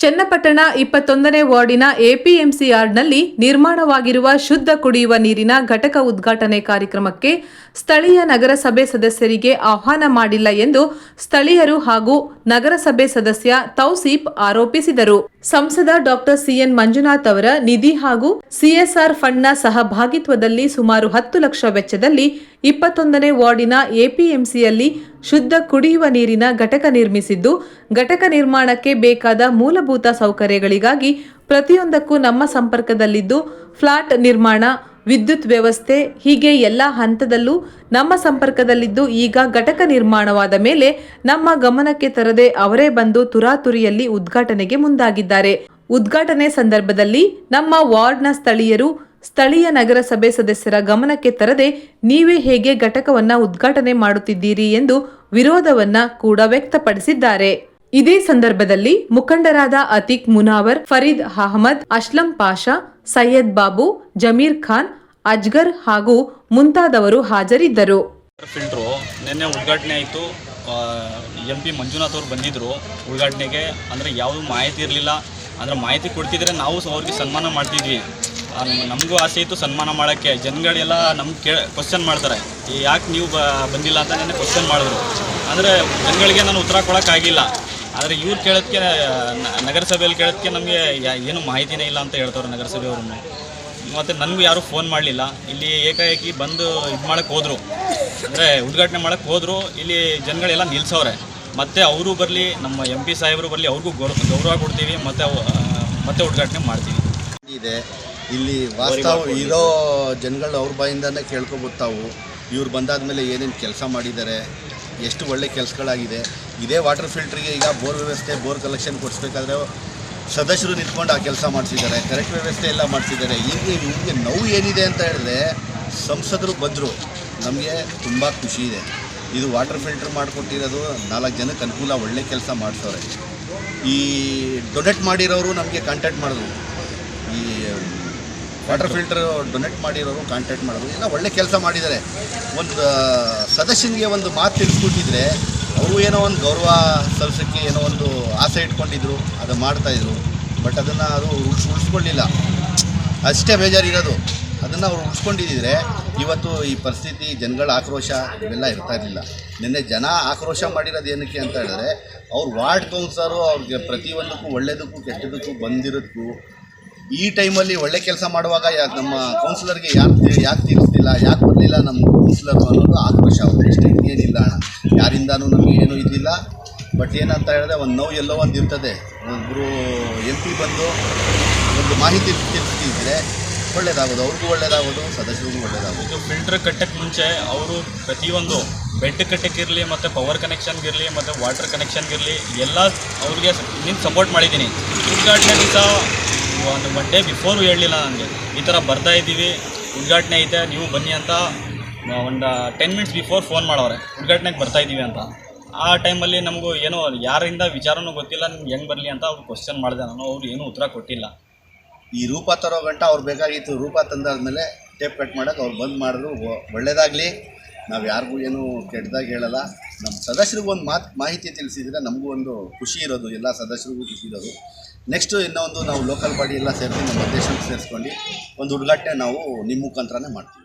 ಚನ್ನಪಟ್ಟಣ 21ನೇ ವಾರ್ಡಿನ ಎಪಿಎಂಸಿ ಯಾರ್ಡ್ನಲ್ಲಿ ನಿರ್ಮಾಣವಾಗಿರುವ ಶುದ್ಧ ಕುಡಿಯುವ ನೀರಿನ ಘಟಕ ಉದ್ಘಾಟನೆ ಕಾರ್ಯಕ್ರಮಕ್ಕೆ ಸ್ಥಳೀಯ ನಗರಸಭೆ ಸದಸ್ಯರಿಗೆ ಆಹ್ವಾನ ಮಾಡಿಲ್ಲ ಎಂದು ಸ್ಥಳೀಯರು ಹಾಗೂ ನಗರಸಭೆ ಸದಸ್ಯ ತೌಸೀಫ್ ಆರೋಪಿಸಿದರು. ಸಂಸದ ಡಾಕ್ಟರ್ ಸಿಎನ್ ಮಂಜುನಾಥ್ ಅವರ ನಿಧಿ ಹಾಗೂ ಸಿಎಸ್ಆರ್ ಫಂಡ್ನ ಸಹಭಾಗಿತ್ವದಲ್ಲಿ ಸುಮಾರು 10 ಲಕ್ಷ ವೆಚ್ಚದಲ್ಲಿ 21ನೇ ವಾರ್ಡಿನ ಎಪಿಎಂಸಿಯಲ್ಲಿ ಶುದ್ಧ ಕುಡಿಯುವ ನೀರಿನ ಘಟಕ ನಿರ್ಮಿಸಿದ್ದು, ಘಟಕ ನಿರ್ಮಾಣಕ್ಕೆ ಬೇಕಾದ ಮೂಲಭೂತ ಸೌಕರ್ಯಗಳಿಗಾಗಿ ಪ್ರತಿಯೊಂದಕ್ಕೂ ನಮ್ಮ ಸಂಪರ್ಕದಲ್ಲಿದ್ದು, ಫ್ಲಾಟ್ ನಿರ್ಮಾಣ, ವಿದ್ಯುತ್ ವ್ಯವಸ್ಥೆ ಹೀಗೆ ಎಲ್ಲ ಹಂತದಲ್ಲೂ ನಮ್ಮ ಸಂಪರ್ಕದಲ್ಲಿದ್ದು, ಈಗ ಘಟಕ ನಿರ್ಮಾಣವಾದ ಮೇಲೆ ನಮ್ಮ ಗಮನಕ್ಕೆ ತರದೆ ಅವರೇ ಬಂದು ತುರಾತುರಿಯಲ್ಲಿ ಉದ್ಘಾಟನೆಗೆ ಮುಂದಾಗಿದ್ದಾರೆ. ಉದ್ಘಾಟನೆ ಸಂದರ್ಭದಲ್ಲಿ ನಮ್ಮ ವಾರ್ಡ್ನ ಸ್ಥಳೀಯ ನಗರಸಭೆ ಸದಸ್ಯರ ಗಮನಕ್ಕೆ ತರದೆ ನೀವೇ ಹೇಗೆ ಘಟಕವನ್ನ ಉದ್ಘಾಟನೆ ಮಾಡುತ್ತಿದ್ದೀರಿ ಎಂದು ವಿರೋಧವನ್ನ ಕೂಡ ವ್ಯಕ್ತಪಡಿಸಿದ್ದಾರೆ. ಇದೇ ಸಂದರ್ಭದಲ್ಲಿ ಮುಖಂಡರಾದ ಅತೀಕ್ ಮುನಾವರ್, ಫರೀದ್ ಅಹಮದ್, ಅಸ್ಲಂ ಪಾಷಾ, ಸೈಯದ್ ಬಾಬು, ಜಮೀರ್ ಖಾನ್, ಅಜ್ಗರ್ ಹಾಗೂ ಮುಂತಾದವರು ಹಾಜರಿದ್ದರು. ಫಿಲ್ಟ್ರು ನಿನ್ನೆ ಉದ್ಘಾಟನೆ ಆಯಿತು. MP ಮಂಜುನಾಥ್ ಅವರು ಬಂದಿದ್ದರು ಉದ್ಘಾಟನೆಗೆ. ಅಂದರೆ ಯಾವುದೂ ಮಾಹಿತಿ ಇರಲಿಲ್ಲ. ಅಂದರೆ ಮಾಹಿತಿ ಕೊಡ್ತಿದ್ರೆ ನಾವು ಅವ್ರಿಗೆ ಸನ್ಮಾನ ಮಾಡ್ತಿದ್ವಿ. ನಮಗೂ ಆಸೆ ಇತ್ತು ಸನ್ಮಾನ ಮಾಡೋಕ್ಕೆ. ಜನಗಳೆಲ್ಲ ನಮ್ಗೆ ಕ್ವಶನ್ ಮಾಡ್ತಾರೆ, ಯಾಕೆ ನೀವು ಬಂದಿಲ್ಲ ಅಂತ ನೆನ್ನೆ ಕ್ವಶನ್ ಮಾಡಿದ್ರು. ಅಂದರೆ ಜನಗಳಿಗೆ ನಾನು ಉತ್ತರ ಕೊಡೋಕ್ಕಾಗಿಲ್ಲ. ಆದರೆ ಇವ್ರು ಕೇಳೋದಕ್ಕೆ, ನಗರಸಭೆಯಲ್ಲಿ ಕೇಳೋದಕ್ಕೆ ನಮಗೆ ಏನು ಮಾಹಿತಿನೇ ಇಲ್ಲ ಅಂತ ಹೇಳ್ತಾರೆ ನಗರಸಭೆಯವ್ರನ್ನ. ಮತ್ತು ನನಗೂ ಯಾರೂ ಫೋನ್ ಮಾಡಲಿಲ್ಲ. ಇಲ್ಲಿ ಏಕಾಏಕಿ ಬಂದು ಇದು ಮಾಡೋಕ್ಕೆ ಹೋದರು, ಅಂದರೆ ಉದ್ಘಾಟನೆ ಮಾಡೋಕ್ಕೆ ಹೋದರು. ಇಲ್ಲಿ ಜನಗಳೆಲ್ಲ ನಿಲ್ಲಿಸವ್ರೆ. ಮತ್ತು ಅವರು ಬರಲಿ, ನಮ್ಮ MP ಸಾಹೇಬರು ಬರಲಿ, ಅವ್ರಿಗೂ ಗೌರವ ಕೊಡ್ತೀವಿ, ಮತ್ತೆ ಉದ್ಘಾಟನೆ ಮಾಡ್ತೀವಿ. ಇದೆ ಇಲ್ಲಿ ವಾಸ್ತವ ಇರೋ ಜನಗಳು ಅವ್ರ ಬಾಯಿಂದನೇ ಕೇಳ್ಕೊಬೋದು. ತಾವು ಇವ್ರು ಬಂದಾದಮೇಲೆ ಏನೇನು ಕೆಲಸ ಮಾಡಿದ್ದಾರೆ, ಎಷ್ಟು ಒಳ್ಳೆ ಕೆಲಸಗಳಾಗಿದೆ. ಇದೇ ವಾಟರ್ ಫಿಲ್ಟ್ರಿಗೆ ಈಗ ಬೋರ್ ವ್ಯವಸ್ಥೆ, ಬೋರ್ ಕಲೆಕ್ಷನ್ ಕೊಡಿಸ್ಬೇಕಾದ್ರೆ ಸದಸ್ಯರು ನಿಂತ್ಕೊಂಡು ಆ ಕೆಲಸ ಮಾಡಿಸಿದ್ದಾರೆ. ಕರೆಕ್ಟ್ ವ್ಯವಸ್ಥೆ ಎಲ್ಲ ಮಾಡಿಸಿದ್ದಾರೆ. ಇವ್ರಿಗೆ ನೋವು ಏನಿದೆ ಅಂತ ಹೇಳಿದ್ರೆ, ಸಂಸದರು ಬಂದರು, ನಮಗೆ ತುಂಬ ಖುಷಿ ಇದೆ. ಇದು ವಾಟರ್ ಫಿಲ್ಟ್ರ್ ಮಾಡಿಕೊಟ್ಟಿರೋದು 4 ಜನಕ್ಕೆ ಅನುಕೂಲ, ಒಳ್ಳೆ ಕೆಲಸ ಮಾಡ್ತವ್ರೆ. ಈ ಡೊನೇಟ್ ಮಾಡಿರೋರು ನಮಗೆ ಕಾಂಟ್ಯಾಕ್ಟ್ ಮಾಡಿದ್ರು. ಈ ವಾಟರ್ ಫಿಲ್ಟರ್ ಡೊನೇಟ್ ಮಾಡಿರೋರು ಕಾಂಟ್ಯಾಕ್ಟ್ ಮಾಡಿದ್ರು. ಎಲ್ಲ ಒಳ್ಳೆ ಕೆಲಸ ಮಾಡಿದ್ದಾರೆ. ಒಂದು ಸದಸ್ಯನಿಗೆ ಒಂದು ಮಾತು ತಿಳಿಸ್ಬಿಟ್ಟಿದ್ರೆ ಅವರು ಏನೋ ಒಂದು ಗೌರವ ಸಲ್ಲಿಸೋಕ್ಕೆ ಏನೋ ಒಂದು ಆಸೆ ಇಟ್ಕೊಂಡಿದ್ರು, ಅದು ಮಾಡ್ತಾಯಿದ್ರು. ಬಟ್ ಅದನ್ನು ಅದು ಉಳಿಸ್ಕೊಳ್ಳಿಲ್ಲ. ಅಷ್ಟೇ ಬೇಜಾರಿರೋದು. ಅದನ್ನು ಅವ್ರು ಉಳಿಸ್ಕೊಂಡಿದ್ದರೆ ಇವತ್ತು ಈ ಪರಿಸ್ಥಿತಿ, ಜನಗಳ ಆಕ್ರೋಶ ಇವೆಲ್ಲ ಇರ್ತಾ ಇರಲಿಲ್ಲ. ನಿನ್ನೆ ಜನ ಆಕ್ರೋಶ ಮಾಡಿರೋದು ಏನಕ್ಕೆ ಅಂತ ಹೇಳಿದ್ರೆ, ಅವ್ರು ವಾರ್ಡ್ ಕೌನ್ಸಿಲರು ಅವ್ರಿಗೆ ಪ್ರತಿಯೊಂದಕ್ಕೂ ಒಳ್ಳೆಯದಕ್ಕೂ ಕೆಟ್ಟದಕ್ಕೂ ಬಂದಿರೋದಕ್ಕೂ ಈ ಟೈಮಲ್ಲಿ ಒಳ್ಳೆ ಕೆಲಸ ಮಾಡುವಾಗ ನಮ್ಮ ಕೌನ್ಸಿಲರ್ಗೆ ಯಾಕೆ ತಿಳಿಸ್ತಿಲ್ಲ, ಯಾಕೆ ಬರಲಿಲ್ಲ ನಮ್ಮ ಕೌನ್ಸಿಲರು ಅನ್ನೋದು ಆಕ್ರೋಶ. ಅವ್ರು ಅಷ್ಟೇ, ಏನಿಲ್ಲ ಅಣ್ಣ, ಯಾರಿಂದನೂ ನಮಗೆ ಏನೂ ಇದಿಲ್ಲ. ಬಟ್ ಏನಂತ ಹೇಳಿದ್ರೆ ಒಂದು ನೋವು ಎಲ್ಲೋ ಒಂದು ಇರ್ತದೆ. ಒಬ್ಬರು MP ಬಂದು ಒಂದು ಮಾಹಿತಿ ತಿಳಿಸ್ತಿದ್ರೆ ಒಳ್ಳೇದಾಗೋದು, ಅವ್ರಿಗೂ ಒಳ್ಳೇದಾಗೋದು, ಸದಸ್ಯರಿಗೂ ಒಳ್ಳೇದಾಗೋದು. ಇದು ಫಿಲ್ಟರ್ ಕಟ್ಟಕ್ಕೆ ಮುಂಚೆ ಅವರು ಪ್ರತಿಯೊಂದು ಬೆಡ್ ಕಟ್ಟಕ್ಕಿರಲಿ, ಮತ್ತು ಪವರ್ ಕನೆಕ್ಷನ್ಗಿರಲಿ, ಮತ್ತು ವಾಟರ್ ಕನೆಕ್ಷನ್ಗಿರಲಿ ಎಲ್ಲ ಅವ್ರಿಗೆ ನಿಂತು ಸಪೋರ್ಟ್ ಮಾಡಿದ್ದೀನಿ. ಉದ್ಘಾಟನೆ ದಿವಸ ಒನ್ ಡೇ ಬಿಫೋರು ಹೇಳಲಿಲ್ಲ ನನಗೆ, ಈ ಥರ ಬರ್ತಾಯಿದ್ದೀವಿ, ಉದ್ಘಾಟನೆ ಐತೆ, ನೀವು ಬನ್ನಿ ಅಂತ ಒಂದು 10 ಮಿನಿಟ್ಸ್ ಬಿಫೋರ್ ಫೋನ್ ಮಾಡೋರೆ, ಉದ್ಘಾಟನೆಗೆ ಬರ್ತಾಯಿದ್ದೀವಿ ಅಂತ. ಆ ಟೈಮಲ್ಲಿ ನಮಗೂ ಏನೋ ಯಾರಿಂದ ವಿಚಾರನೂ ಗೊತ್ತಿಲ್ಲ, ನಿಮ್ಗೆ ಹೆಂಗೆ ಬರಲಿ ಅಂತ ಅವ್ರು ಕ್ವಶನ್ ಮಾಡಿದೆ ನಾನು. ಅವ್ರು ಏನೂ ಉತ್ತರ ಕೊಟ್ಟಿಲ್ಲ. ಈ ರೂಪ ತರೋ ಗಂಟ ಅವ್ರು ಬೇಕಾಗಿತ್ತು. ರೂಪ ತಂದಾದ್ಮೇಲೆ ಟೇಪ್ ಕಟ್ ಮಾಡೋಕ್ಕೆ ಅವ್ರು ಬಂದ್ ಮಾಡಿದ್ರು. ಒಳ್ಳೆಯದಾಗಲಿ, ನಾವು ಯಾರಿಗೂ ಏನು ಕೆಟ್ಟದಾಗಿ ಹೇಳಲ್ಲ. ನಮ್ಮ ಸದಸ್ಯರಿಗೂ ಒಂದು ಮಾಹಿತಿ ತಿಳಿಸಿದರೆ ನಮಗೂ ಒಂದು ಖುಷಿ ಇರೋದು, ಎಲ್ಲ ಸದಸ್ಯರಿಗೂ ಖುಷಿ ಇರೋದು. ನೆಕ್ಸ್ಟು ಇನ್ನೊಂದು ನಾವು ಲೋಕಲ್ ಬಾಡಿ ಎಲ್ಲ ಸೇರಿಸಿ ನಮ್ಮ ಅಧ್ಯಕ್ಷರಿಗೆ ಸೇರಿಸ್ಕೊಂಡು ಒಂದು ಉದ್ಘಾಟನೆ ನಾವು ನಿಮ್ಮ ಮುಖಾಂತರನೇ ಮಾಡ್ತೀವಿ.